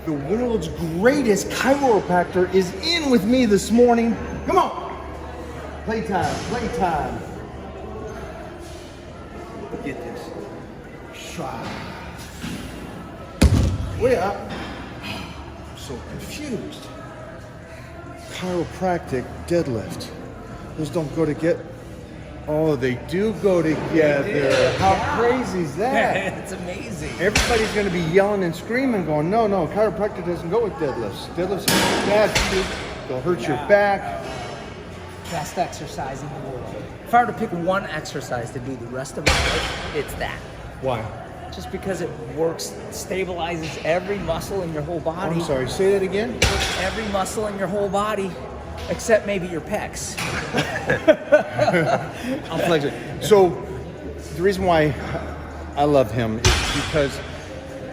The world's greatest chiropractor is in with me this morning. Come on. Playtime, playtime. Look at this. Way up. I'm so confused. Chiropractic deadlift. Those don't go together. Oh, they do go together. How crazy is that? It's amazing. Everybody's going to be yelling and screaming, going, no, chiropractor doesn't go with deadlifts. Deadlifts are bad for you. They'll hurt your back. Best exercise in the world. If I were to pick one exercise to do the rest of my life, it's that. Why? Just because it works, stabilizes every muscle in your whole body. I'm sorry, say that again? Every muscle in your whole body, except maybe your pecs. I'll flex it. So, the reason why I love him is because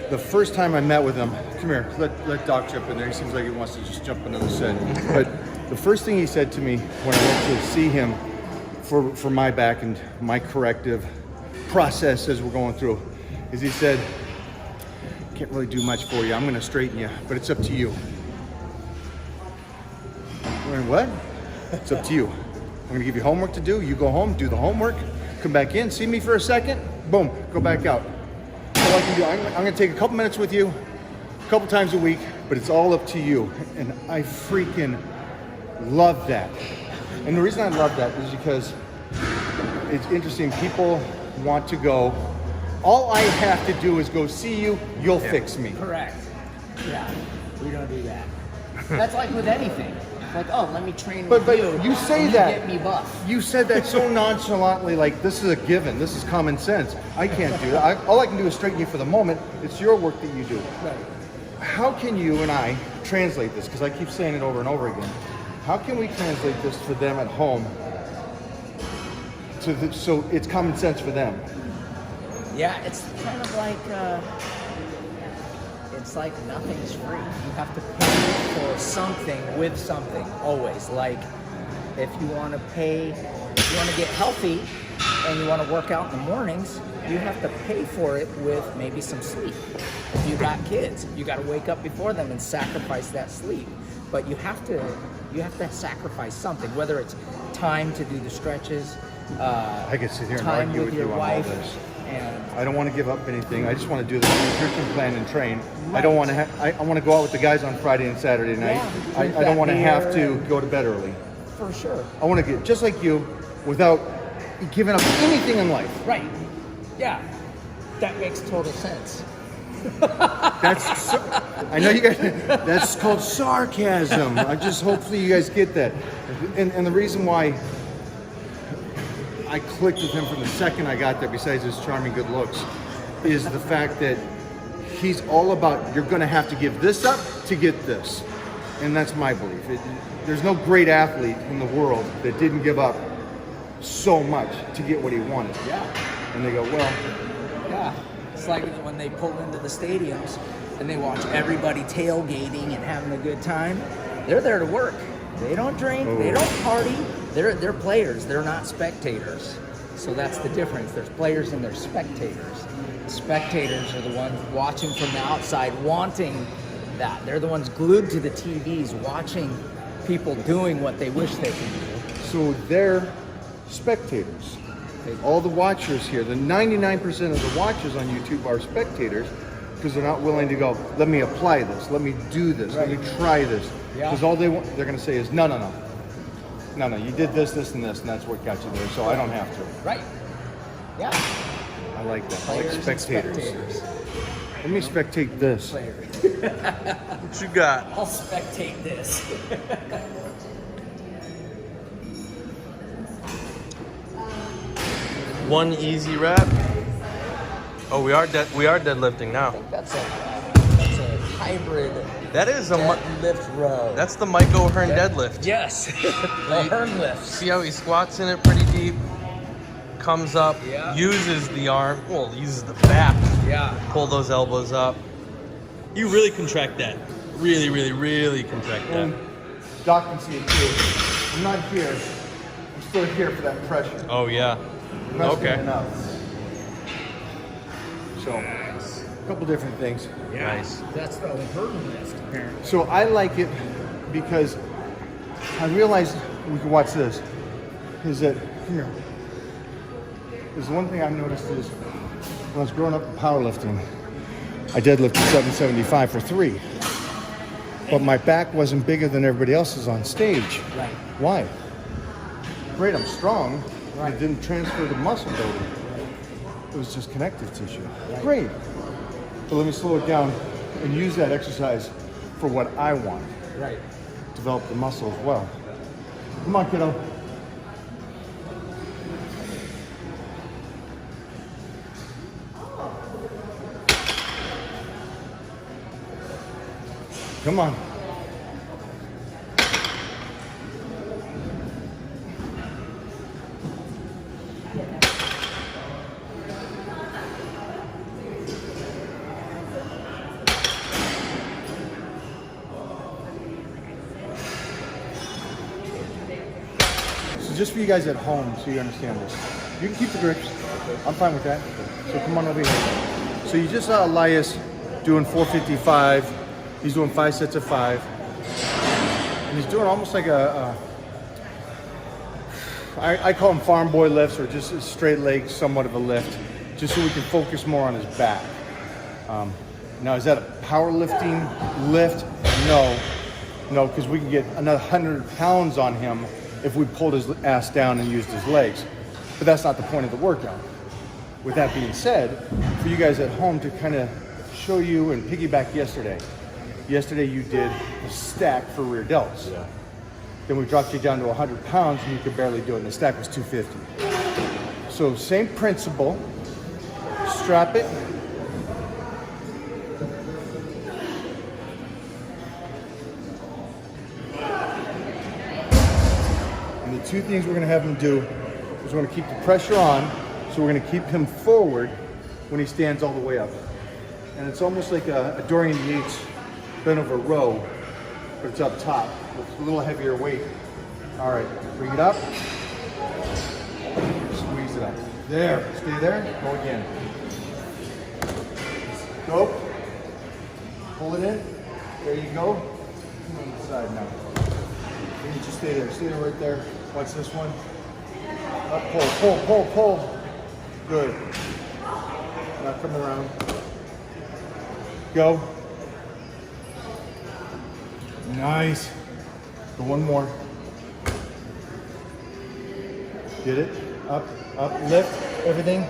the first time I met with him, come here, let Doc jump in there. He seems like he wants to just jump into the set. But the first thing he said to me when I went to see him for my back and my corrective process as we're going through, is he said, can't really do much for you. I'm going to straighten you, but it's up to you. I went, what? It's up to you. I'm going to give you homework to do. You go home, do the homework, come back in, see me for a second, boom, go back out. All I can do, I'm going to take a couple minutes with you, a couple times a week, but it's all up to you. And I freaking love that. And the reason I love that is because it's interesting. People want to go, all I have to do is go see you, you'll fix me. Correct. Yeah, we don't do that. That's like with anything. Like, oh, let me train with you. But you say that. Get me buff. You said that so nonchalantly, like this is a given. This is common sense. I can't do that. All I can do is straighten you for the moment. It's your work that you do. Right. How can you and I translate this? Because I keep saying it over and over again. How can we translate this for them at home so it's common sense for them? Yeah, it's kind of like, it's like nothing's free. You have to pay for something with something, always. Like, if you want to get healthy and you want to work out in the mornings, you have to pay for it with maybe some sleep. If you got kids, you got to wake up before them and sacrifice that sleep. But you have to sacrifice something, whether it's time to do the stretches, I could sit here and time argue with with your you on wife, all this. and I don't want to give up anything. I just want to do the nutrition plan and train. Right. I don't want to. I want to go out with the guys on Friday and Saturday night. Yeah, I don't want to have to go to bed early. For sure. I want to get just like you, without giving up anything in life. Right. Yeah. That makes total sense. I know you guys. That's called sarcasm. Hopefully you guys get that. And the reason why I clicked with him from the second I got there, besides his charming good looks, is the fact that he's all about, you're going to have to give this up to get this. And that's my belief. There's no great athlete in the world that didn't give up so much to get what he wanted. Yeah. And they go, well. Yeah. It's like when they pull into the stadiums and they watch everybody tailgating and having a good time. They're there to work. They don't drink. Oh. They don't party. They're players. They're not spectators. So that's the difference. There's players and there's spectators. Spectators are the ones watching from the outside, wanting that. They're the ones glued to the TVs, watching people doing what they wish they could do. So they're spectators. All the watchers here, the 99% of the watchers on YouTube are spectators because they're not willing to go, let me apply this, let me do this, right. Let me try this. Because all they're going to say is, no, you did this, and this, and that's what got you there, so I don't have to. Right. Yeah. I like that. Players, I like spectators. Let me spectate this. What you got? I'll spectate this. One easy rep. Oh, we are deadlifting now. I think that's a hybrid. That is a deadlift row. That's the Mike O'Hearn deadlift. Yes. The Hearn lift. See how he squats in it pretty deep, comes up, uses the arm, uses the back. Yeah. Pull those elbows up. You really contract that. Really, really, really contract that. And Doc can see it too. I'm not here. I'm still here for that pressure. Oh yeah. Okay. Okay. Enough. So a couple different things. Nice. That's the hurdle list, apparently. So I like it because I realized, we can watch this, is that, come here. There's one thing I've noticed is when I was growing up in powerlifting, I deadlifted 775 for 3. But my back wasn't bigger than everybody else's on stage. Right. Why? Great, I'm strong. Right. It didn't transfer to muscle building. It was just connective tissue. Right. Great. But let me slow it down and use that exercise for what I want. Right. Develop the muscle as well. Come on, kiddo. Come on. So just for you guys at home, so you understand this. You can keep the grips. I'm fine with that. So come on over here. So you just saw Elias doing 455. He's doing 5 sets of 5. And he's doing almost like I call them farm boy lifts, or just a straight leg, somewhat of a lift, just so we can focus more on his back. Now, is that a powerlifting lift? No, because we can get another 100 pounds on him if we pulled his ass down and used his legs. But that's not the point of the workout. With that being said, for you guys at home to kind of show you and piggyback yesterday. Yesterday you did a stack for rear delts. Yeah. Then we dropped you down to 100 pounds and you could barely do it, and the stack was 250. So same principle, strap it. And the two things we're gonna have him do is we're gonna keep the pressure on, so we're gonna keep him forward when he stands all the way up. And it's almost like a Dorian Yates bent over row, but it's up top with a little heavier weight. All right, bring it up. Squeeze it up. There, stay there, go again. Go. Pull it in. There you go. Come on the side now. You just stay there right there. Watch this one. Up, pull. Good. Now come around. Go. Nice. Go one more. Get it. Up, lift. Everything.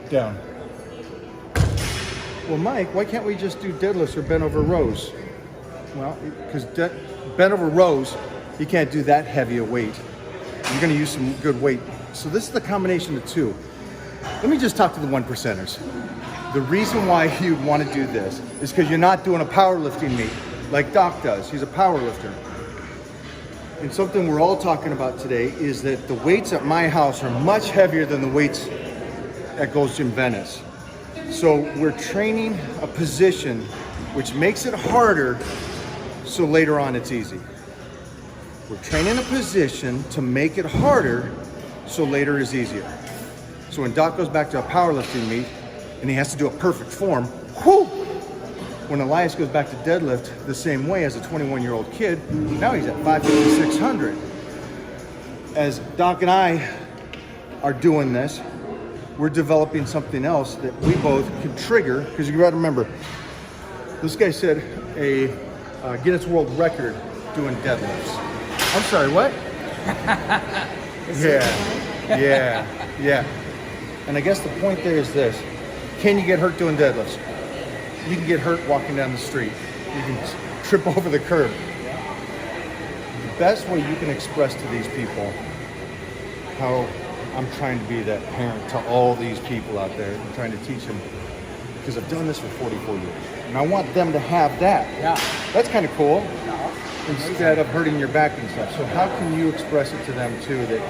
Down. Well, Mike, why can't we just do deadlifts or bent over rows? Well, because bent over rows, you can't do that heavy a weight. You're going to use some good weight. So this is the combination of two. Let me just talk to the 1%ers. The reason why you'd want to do this is because you're not doing a powerlifting meet like Doc does. He's a power lifter. And something we're all talking about today is that the weights at my house are much heavier than the weights at Gold's Gym Venice. So we're training a position which makes it harder, so later on it's easy. We're training a position to make it harder, so later is easier. So when Doc goes back to a powerlifting meet and he has to do a perfect form, whoo! When Elias goes back to deadlift the same way as a 21-year-old kid, now he's at 550, 600. As Doc and I are doing this, we're developing something else that we both can trigger, because you gotta remember, this guy said a Guinness World Record doing deadlifts. I'm sorry, what? Yeah. And I guess the point there is this: can you get hurt doing deadlifts? You can get hurt walking down the street. You can trip over the curb. The best way you can express to these people how I'm trying to be that parent to all these people out there and trying to teach them, because I've done this for 44 years. And I want them to have that. Yeah. That's kind of cool. Instead of hurting your back and stuff. So how can you express it to them too, that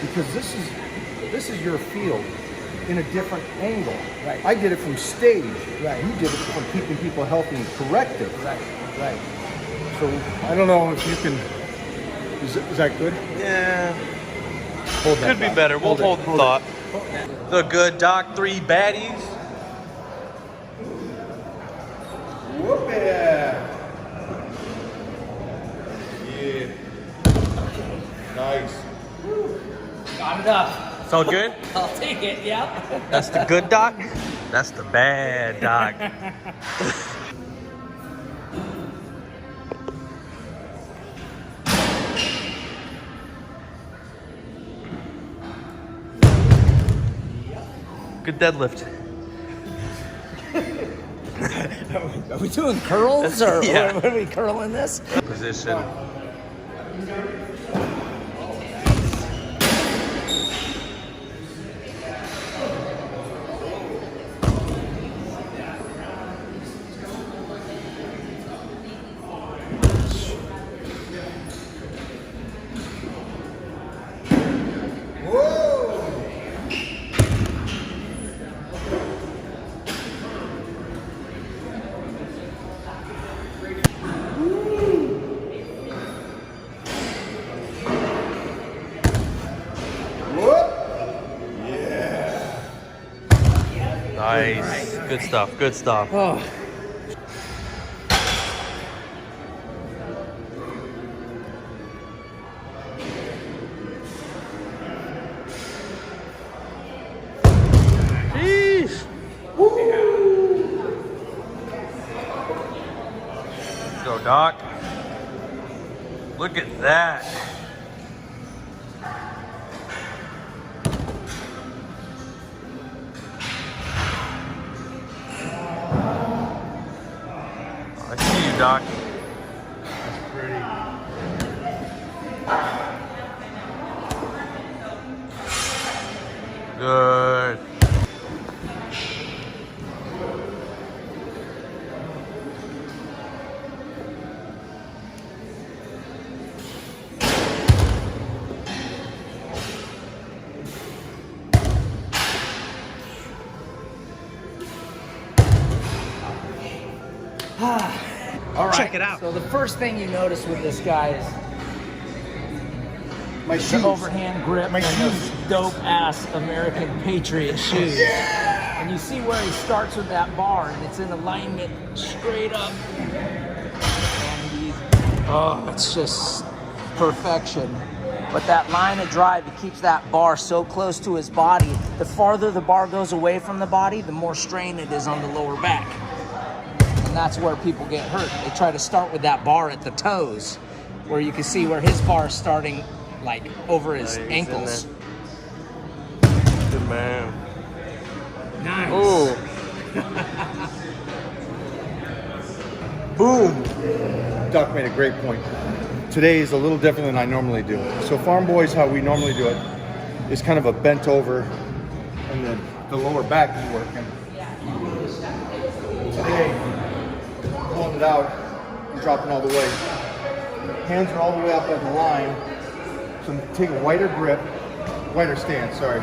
because this is your field in a different angle. Right. I did it from stage. Right. You did it from keeping people healthy and corrective. Right. So I don't know if you can. Is that good? Yeah. Hold that Could be thought. better. We'll hold the thought. The good Doc 3 baddies. Whoop yeah. Yeah. Nice. Got it up. So good? I'll take it, yeah. That's the good Doc. That's the bad Doc. Good deadlift. Are we doing curls or Yeah. what are we curling this? Position. Nice. Good stuff. Good stuff. Oh. Jeez. Let's go, Doc. Look at that. I see you, Doc. That's pretty. Good. All right. Check it out. So the first thing you notice with this guy is My the shoes. overhand grip My and shoes. those dope-ass American Patriot shoes. Yeah! And you see where he starts with that bar, and it's in alignment straight up. And he's, it's just perfection. But that line of drive, he keeps that bar so close to his body. The farther the bar goes away from the body, the more strain it is on the lower back. And that's where people get hurt. They try to start with that bar at the toes, where you can see where his bar is starting like over his Nice, ankles. Good man. Nice. Oh. Boom. Doc made a great point. Today is a little different than I normally do. So farm boys, how we normally do it is kind of a bent over and then the lower back is working. Today, pulling it out and dropping all the way. Hands are all the way up at the line. So take a wider grip, wider stance, sorry.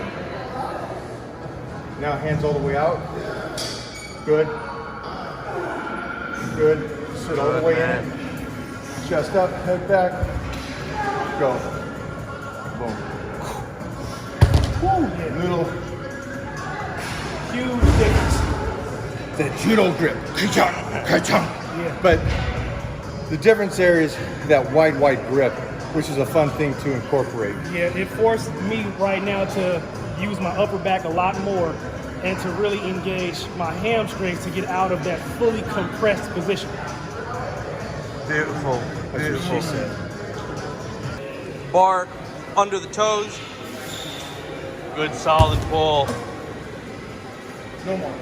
Now hands all the way out. Good. Good. Sit all the way in. Chest up, head back. Go. Boom. Woo. Little huge difference. The judo grip. Ka-chunk, ka-chunk. Yeah. But the difference there is that wide grip, which is a fun thing to incorporate. Yeah, it forced me right now to use my upper back a lot more and to really engage my hamstrings to get out of that fully compressed position. Beautiful. That's what she said. Bar under the toes. Good solid pull. No more.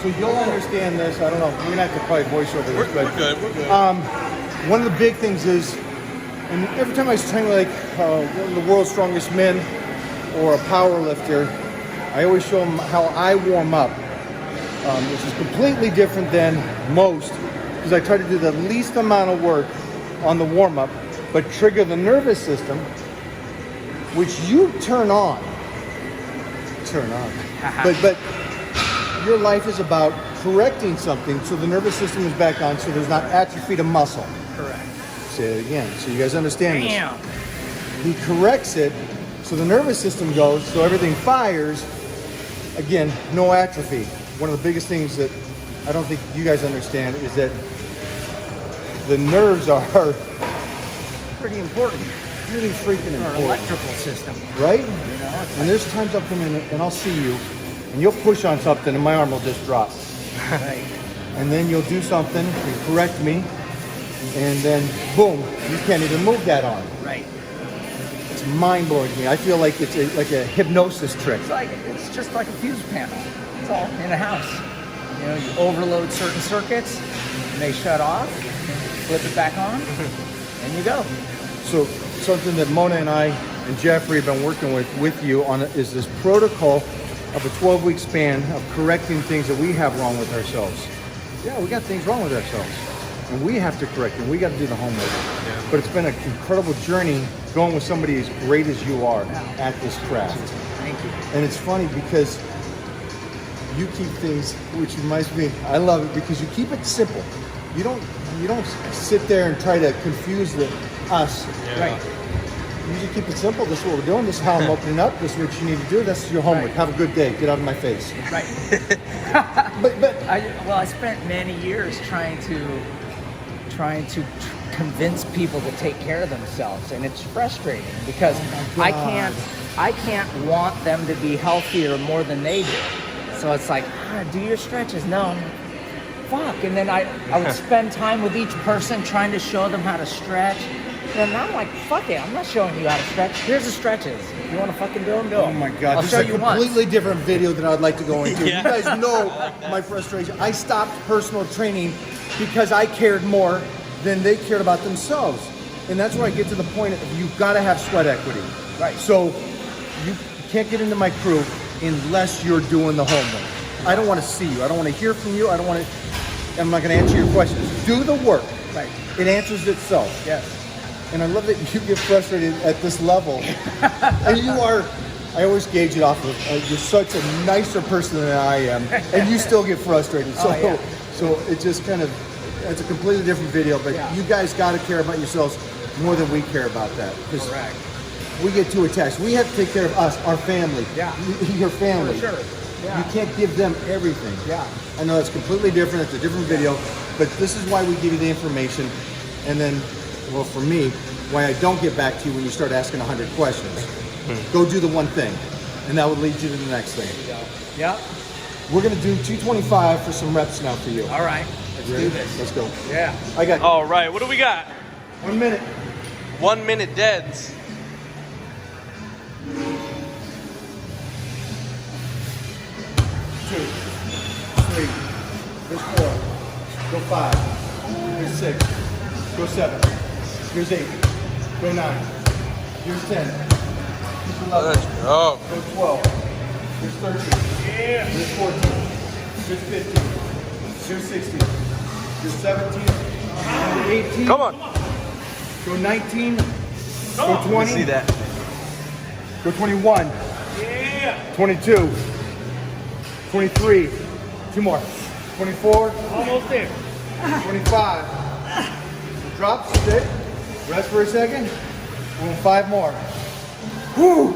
So you'll understand this. I don't know. We're gonna have to probably voice over this, but We're good. We're good. one of the big things is, and every time I train like one of the world's strongest men or a power lifter, I always show them how I warm up, which is completely different than most, because I try to do the least amount of work on the warm up, but trigger the nervous system, which you turn on. But your life is about correcting something so the nervous system is back on, so there's not atrophy to muscle. Correct. Say it again, so you guys understand Damn. this. He corrects it So the nervous system goes, so everything fires. Again, no atrophy. One of the biggest things that I don't think you guys understand is that the nerves are Pretty important. really freaking Our important, electrical system. right? You know, it's And there's times I'll come in and I'll see you, and you'll push on something and my arm will just drop. right. And then you'll do something, you correct me, and then boom, you can't even move that arm. Right. It's mind-blowing to me. I feel like it's like a hypnosis trick. It's just like a fuse panel. It's all in a house. You know, you overload certain circuits, and they shut off, flip it back on, and you go. So something that Mona and I and Jeffrey have been working with you on is this protocol of a 12-week span of correcting things that we have wrong with ourselves. Yeah, we got things wrong with ourselves, and we have to correct them. We got to do the homework. Yeah. But it's been an incredible journey going with somebody as great as you are at this craft. Thank you. And it's funny because you keep things, which reminds me, I love it because you keep it simple. You don't sit there and try to confuse us. Yeah. Right. You just keep it simple. This is what we're doing. This is how I'm opening up. This is what you need to do. This is your homework. Right. Have a good day. Get out of my face. Right. But I spent many years trying to convince people to take care of themselves, and it's frustrating because I can't want them to be healthier more than they do. So it's like, do your stretches. No, fuck. And then I would spend time with each person trying to show them how to stretch. And I'm like, fuck it, I'm not showing you how to stretch. Here's the stretches. If you want to fucking do them, do them. oh my God, I'll this show is a you once. completely different video than I'd like to go into. Yeah. You guys know my frustration. I stopped personal training because I cared more than they cared about themselves. And that's where I get to the point of you've got to have sweat equity. Right. So you can't get into my crew unless you're doing the homework. I don't want to see you. I don't want to hear from you. I'm not going to answer your questions. Do the work. Right. It answers itself. Yes. And I love that you get frustrated at this level. And you are, I always gauge it off of, you're such a nicer person than I am, and you still get frustrated. So, Oh, yeah. so it just kind of, it's a completely different video, but Yeah. you guys got to care about yourselves more than we care about that. 'Cause Correct. we get too attached. We have to take care of us, our family, Yeah. your family. For sure. Yeah. You can't give them everything. Yeah. I know it's completely different. It's a different video, but this is why we give you the information. And then, well, for me, why I don't get back to you when you start asking 100 questions. Go do the one thing, and that would lead you to the next thing. Yeah. We're gonna do 225 for some reps now for you. All right. Let's Ready? do this. Let's go. Yeah. I got All right, what do we got? 1 minute. 1 minute deads. 2, 3, there's 4, go 5, there's 6, go 7, here's 8, go 9, here's 10, here's 11, Let's go. go 12, here's 13, here's 14, here's 15, here's 16, here's 17, here's 18, Come on. go 19, go Let me 20, see that. go 21, 22, 23, 2 more, 24, Almost there. 25. Drop, sit, rest for a second, and 5 more. Whew.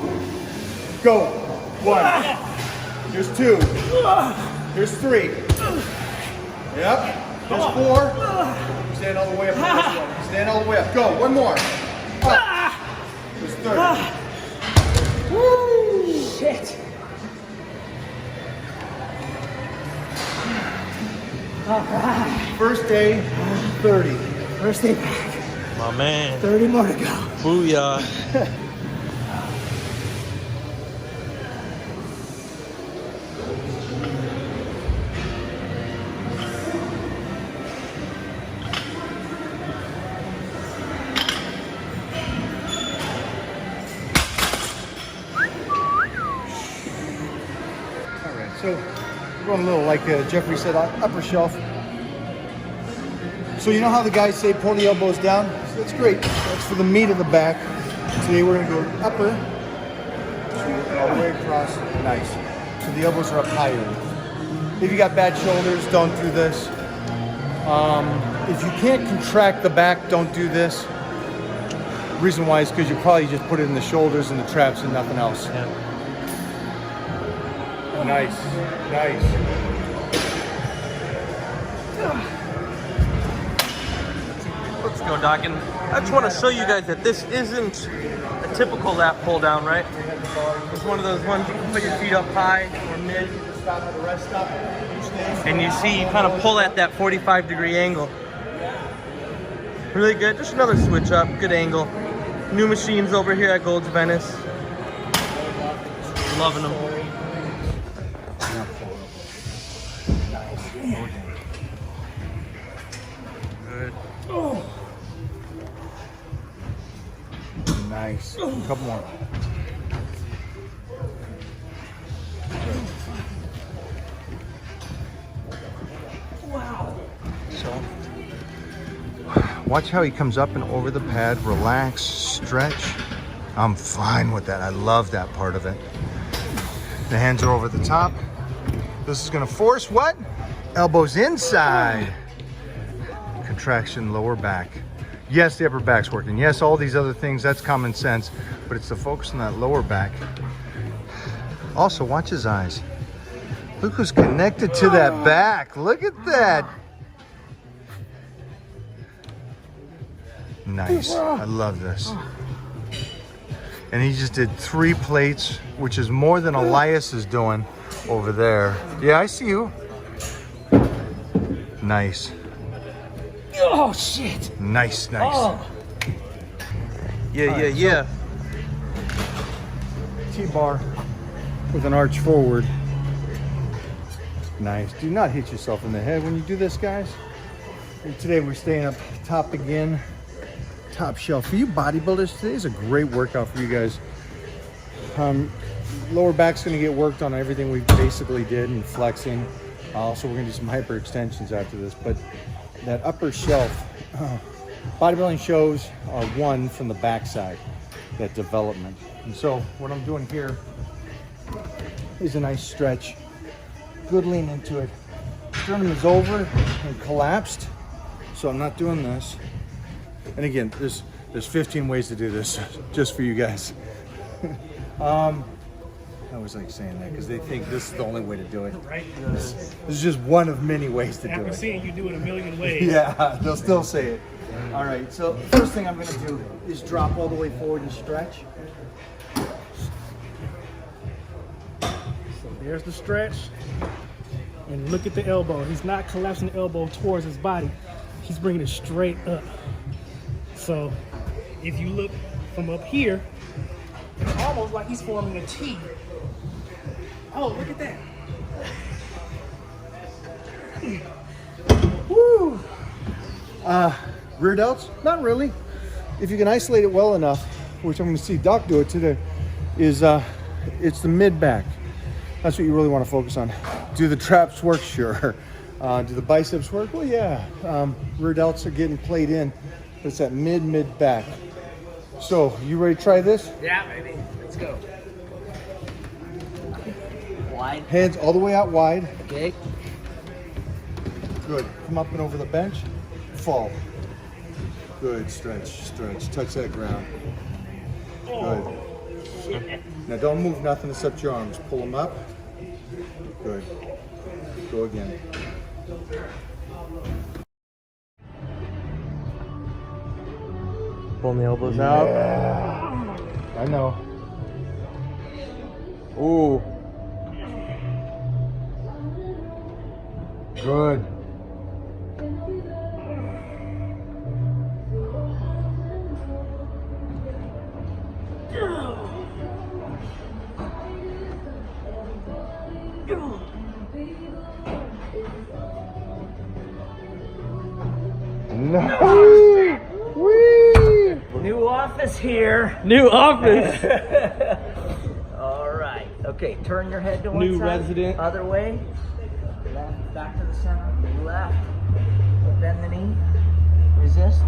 Go. 1. Here's 2. Here's 3. Yep. Here's 4. Stand all the way up on this one. Stand all the way up. Go. 1 more. Up. There's 30. Woo. Shit. First day, 30. First day back. My man. 30 more to go. Booyah. All right, so we're going a little like Jeffrey said, upper shelf. So you know how the guys say pull the elbows down? So that's great. That's for the meat of the back. Today we're going to go upper, all the way across. Nice. So the elbows are up higher. If you got bad shoulders, don't do this. If you can't contract the back, don't do this. Reason why is because you probably just put it in the shoulders and the traps and nothing else. Yeah. Nice, nice. Let's go, Doc. And I just want to show you guys that this isn't a typical lat pull down, right? It's one of those ones you can put your feet up high or mid, and you see you kind of pull at that 45-degree angle. Really good. Just another switch up, good angle. New machines over here at Gold's Venice. Loving them. Good. Nice. A couple more. Wow. So, watch how he comes up and over the pad, relax, stretch. I'm fine with that. I love that part of it. The hands are over the top. This is gonna force what? Elbows inside. Contraction, lower back. Yes, the upper back's working. Yes, all these other things, that's common sense, but it's the focus on that lower back. Also, watch his eyes. Look who's connected to that back. Look at that. Nice. I love this. And he just did 3 plates, which is more than Elias is doing over there. Yeah, I see you. Nice. Oh shit! Nice, nice. Oh. Yeah. T-bar with an arch forward. Nice. Do not hit yourself in the head when you do this, guys. And today we're staying up top again. Top shelf. For you bodybuilders, today's a great workout for you guys. Lower back's gonna get worked on everything we basically did and flexing. Also, we're gonna do some hyper extensions after this, but that upper shelf, bodybuilding shows are one from the backside, that development. And so what I'm doing here is a nice stretch, good lean into it. Sternum is over and collapsed, so I'm not doing this. And again, there's 15 ways to do this, just for you guys. I always like saying that because they think this is the only way to do it. Right? This is just one of many ways to do After it. seeing you do it a million ways. Yeah, they'll still say it. All right, so first thing I'm gonna do is drop all the way forward and stretch. So there's the stretch. And look at the elbow. He's not collapsing the elbow towards his body. He's bringing it straight up. So if you look from up here, it's almost like he's forming a T. Oh, look at that. Woo! Rear delts? Not really. If you can isolate it well enough, which I'm going to see Doc do it today, is it's the mid back. That's what you really want to focus on. Do the traps work? Sure. Do the biceps work? Well, yeah. Rear delts are getting played in, but it's that mid back. So, you ready to try this? Yeah, baby. Let's go. Wide. Hands all the way out wide. Okay. Good. Come up and over the bench. Fall. Good. Stretch. Touch that ground. Good. Now don't move nothing except your arms. Pull them up. Good. Go again. Pulling the elbows out. Yeah. I know. Ooh. Good. No. Whee! New office here. New office. All right. Okay, turn your head to one New side. resident. Other way. Left, back to the center. Left. Bend the knee. Resist.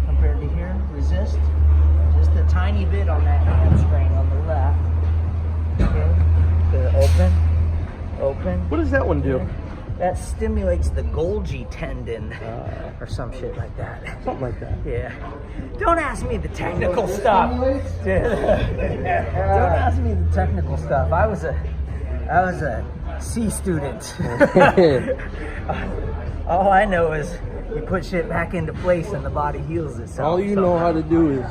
Compared to here, resist. Just a tiny bit on that hamstring on the left. Okay. Good. Open. What does that one do? That stimulates the Golgi tendon or some shit like that. Something like that. Yeah. Don't ask me the technical stuff. Don't ask me the technical stuff. I was a C student. All I know is you put shit back into place and the body heals itself. All you know how to do is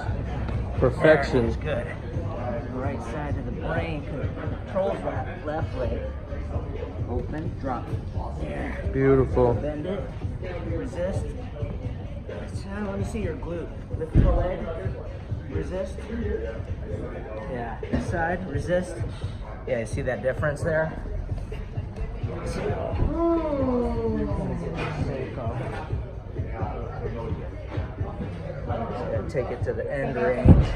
perfection. That's good. The right side of the brain controls that left leg. Open, drop. There. Beautiful. Bend it. Resist. Let me see your glute. Lift the leg. Resist. Yeah. This side. Resist. Yeah, you see that difference there? Take it to the end range.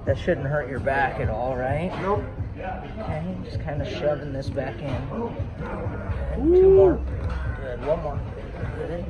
That shouldn't hurt your back at all, right? Nope. Okay, just kind of shoving this back in. Good. 2 more. Good. 1 more. Good.